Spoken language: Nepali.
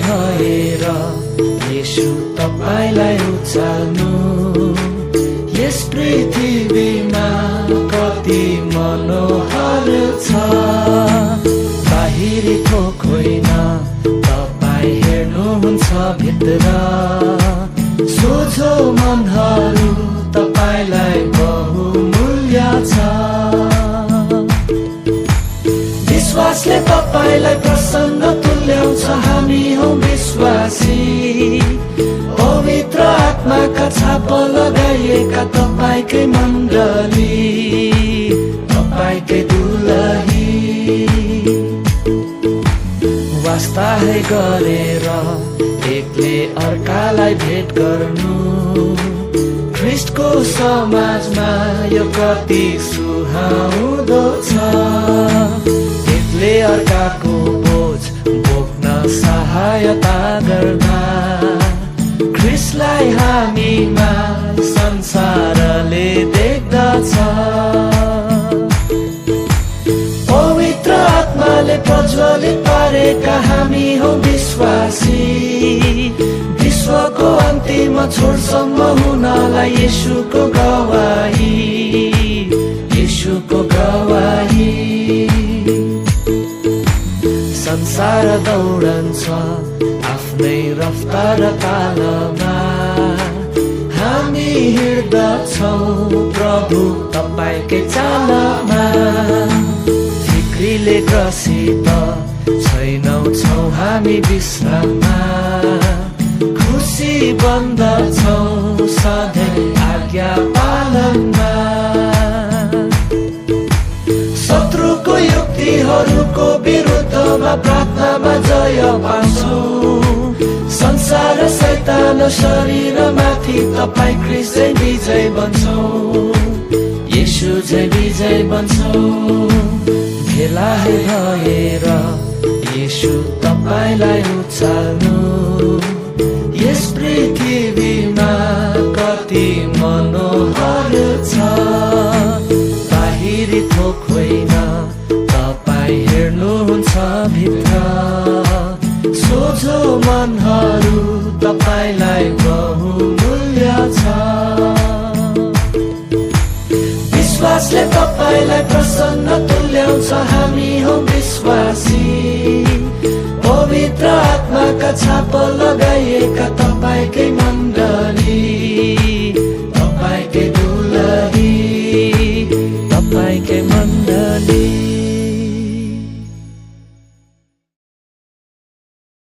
भएर येशू तपाईलाई उचाल्नु यस पृथ्वीमा कति मनोहर छ। बाहिरी थोक होइन तपाई हेर्नुहुन्छ भित्र सोझो मनहरू तपाईलाई बहुमूल्य छ। विश्वासले तपाईलाई प्रसन्न तुल्याउँछ। हामी हौ विश्वासी पवित्र आत्माका छाप लगाइएका तपाईकै मण्डली तपाईकै दुलही। वास्ता है गरेर एकले अर्कालाई भेट गर्नु ख्रिस्टको समाजमा यो कति सुहाउँदो छ। एकले अर्काको बोझ बोक्न सहायता गर्दा ख्रिस्टलाई हामीमा संसारले देख्दछ। पवित्र आत्माले प्रज्वलित पारेका हामी हौ विश्वासी विश्वको अन्तिम छोरसम्म हुनलाई येशूको गवाही येशूको गवाही। संसार दौडन्छ आफ्नै रफ्तार तालमा हामी हिँड्दछौँ प्रभु तपाईकै चालमा। फिक्रीले ग्रसित छैनौँ छौँ हामी विश्राममा खुसी बन्दछौँ सधैँ आज्ञा पालनमा। शत्रुको युक्तिहरूको विरुद्धमा प्रार्थनामा जय पाउँछौँ। संसार शैतान शरीरमाथि तपाई ख्रिस्ट झै विजय बन्छौँ येशू झै विजय बन्छौँ। भेला भएर येशू तपाईलाई उचाल्नु यस पृथ्वीमा कति मनोहर छ। बाहिरी थोक होइन तपाई हेर्नुहुन्छ भित्र सोझो मनहरू तपाईलाई बहुमूल्य छ। विश्वासले तपाईलाई प्रसन्न तुल्याउँछ। हामी हौ विश्वासी पवित्र आत्माका छाप लगाइएका